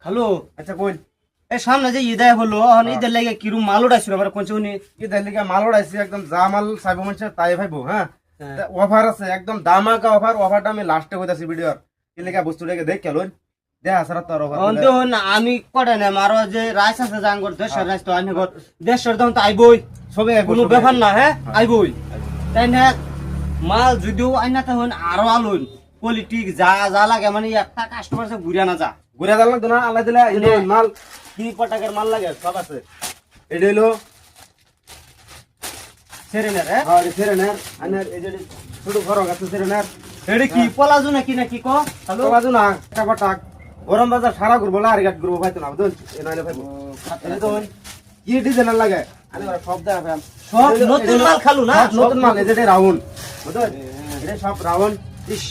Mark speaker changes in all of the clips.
Speaker 1: খালো
Speaker 2: আচ্ছা কই
Speaker 1: এই সামনে যে ঈদায় হলো ঈদের লাগে কিরম মাল উঠাইছিল আমার কোন উনি
Speaker 2: ঈদের লিগে মাল উড়াইছি একদম যা মাল চাইবো মানুষ তাই ভাইবো হ্যাঁ অফার আছে একদম দামাকা অফারটা আমি লাস্টে কইতাছি ভিডিওর কি লিগা বস্তুটাকে দেখ কেলন দেখা সারা তোর অফার
Speaker 1: অন্তহন আমি কটা না মারো যে রাইস আছে জাঙ্গর দেশের রাইস তো আমি দেশের দাম তো আইবই
Speaker 2: সবে
Speaker 1: কোনো ব্যাপার না হ্যাঁ আইবই তাই না মাল যদিও আইনা তখন আরো আলুন পলিটিক যা যা লাগে মানে একটা কাস্টমার সে ঘুরে না যা
Speaker 2: ঘুরে দাল লাগতো না আল্লাহ দিলে এই মাল
Speaker 1: কি কটাকের মাল লাগে সব আছে
Speaker 2: এটা হইলো
Speaker 1: সেরেনের হ্যাঁ
Speaker 2: আর সেরেনের আনার এই যে ছোট ঘর আছে সেরেনের
Speaker 1: এটা কি পলাজু নাকি নাকি কো হ্যালো
Speaker 2: বাজু না টাকা গরম বাজার সারা ঘুরবো আর গাট ঘুরবো ভাইতো না বুঝুন এ নইলে ভাইবো এই তো কি ডিজাইন লাগে আমি ওরা সব দেখা ফেম
Speaker 1: সব নতুন মাল খালু না
Speaker 2: সব নতুন মাল এই যে রাউন্ড বুঝুন এটা সব রাউন্ড ইস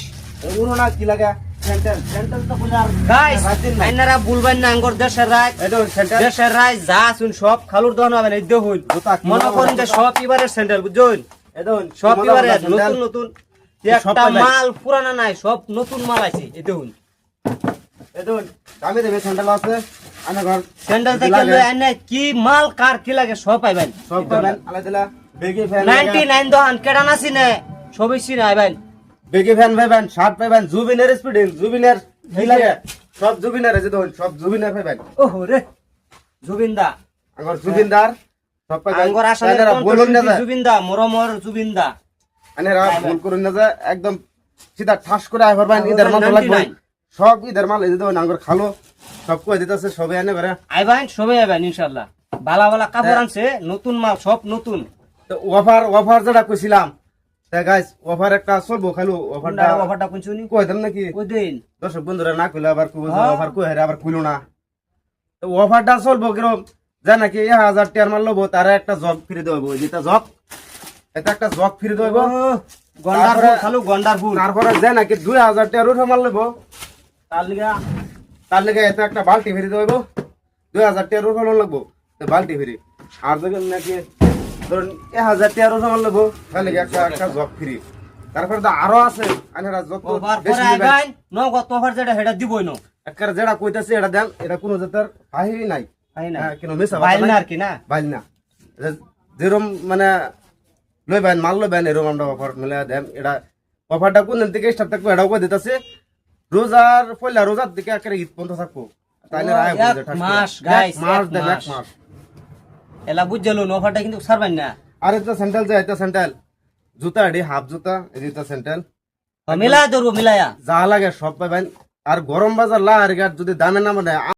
Speaker 2: উনো না কি লাগে সেন্টার সেন্টার তো বুঝার
Speaker 1: গাইস আইনারা বুলবেন না আঙ্গর দেশের রাই
Speaker 2: এই তো সেন্টার
Speaker 1: দেশের রাই যা শুন সব খালুর দহন হবে না এই দেখুন মনে করেন যে সব এবারের স্যান্ডেল বুঝুন
Speaker 2: এই তো
Speaker 1: সব এবারে নতুন নতুন একটা মাল পুরানা নাই সব নতুন মাল আছে এই দেখুন
Speaker 2: এই তো দামি দেবে সেন্টার আছে আনা ঘর
Speaker 1: স্যান্ডেল থেকে লই আইনা কি মাল কার কি লাগে সব পাইবেন
Speaker 2: সব পাবেন আল্লাহ দিলা বেগি ফ্যান
Speaker 1: 99 দহন কেডা না চিনে সবই চিনে আইবেন
Speaker 2: বেগি ফ্যান পাবেন শার্ট পাবেন জুবিনের স্পিডিং জুবিনের কি লাগে সব জুবিনের আছে তো সব জুবিনের পাবেন
Speaker 1: ওহো রে জুবিনদা
Speaker 2: আগর জুবিনদার সব পাবেন
Speaker 1: আঙ্গর আসলে
Speaker 2: বলুন না
Speaker 1: জুবিনদা মরমর জুবিনদা
Speaker 2: আনেরা ভুল করুন না যে একদম সিধা ঠাস করে আই পারবেন ইদার মাল লাগবে সব ইদার মাল এই দেন আঙ্গর খালো সব কই দিতেছে সবে আনে করে
Speaker 1: আইবেন সবাই আইবেন ইনশাআল্লাহ বালা বালা কাপড় আনছে নতুন মাল সব নতুন
Speaker 2: তো অফার যেটা কইছিলাম তা গাইস অফার একটা চলবো খালো
Speaker 1: অফারটা কোন শুনি
Speaker 2: কই দেন নাকি
Speaker 1: ওই দিন
Speaker 2: দর্শক বন্ধুরা না কইলে আবার কইবো অফার কই হারে আবার কইলো না তো অফারটা চলবো কিরম যা নাকি 1000 টাকার মাল লবো তারা একটা জগ ফ্রি দেব যেটা জগ এটা একটা জগ ফ্রি দেব
Speaker 1: গন্ডার ফুল খালু গন্ডার ফুল
Speaker 2: তারপরে যা নাকি 2000 টাকার উঠে মাল লবো তার লিগে এটা একটা বালতি ফ্রি দেব 2000 টাকার উঠে মাল লাগবো তো বালতি ফ্রি আর যদি নাকি ধরুন 1000 টাকার উঠে মাল লবো তাহলে একটা জগ ফ্রি তারপরে তো আরো আছে আনেরা যত
Speaker 1: অফার
Speaker 2: বেশি
Speaker 1: করে আইবেন নগদ অফার যেটা সেটা দিবই না
Speaker 2: একার যেটা কইতাছে এটা দেন এটা কোনো জাতের হাহি নাই
Speaker 1: তাই না
Speaker 2: কেন মেসা
Speaker 1: বাইল না আর কি না
Speaker 2: বাইল না যেরম মানে লই বাইন মাল লই বাইন এরম আমরা অফার মিলে দেন এটা অফারটা কোন দিন থেকে স্টার্ট থাকবো এটাও কই দিতেছে রোজার পয়লা রোজার দিকে একেবারে ঈদ পর্যন্ত থাকবো তাইলে রায় বুঝে
Speaker 1: এক মাস গাইস
Speaker 2: মাস দেন এক মাস
Speaker 1: এলা বুঝলো অফারটা কিন্তু ছাড়বেন না
Speaker 2: আর এটা স্যান্ডেল যায় এটা স্যান্ডেল জুতা এডি হাফ জুতা এটা স্যান্ডেল
Speaker 1: মিলায়া ধরবো মিলায়া
Speaker 2: যা লাগে সব পাবেন আর গরম বাজার লা আর যদি দামে না মানে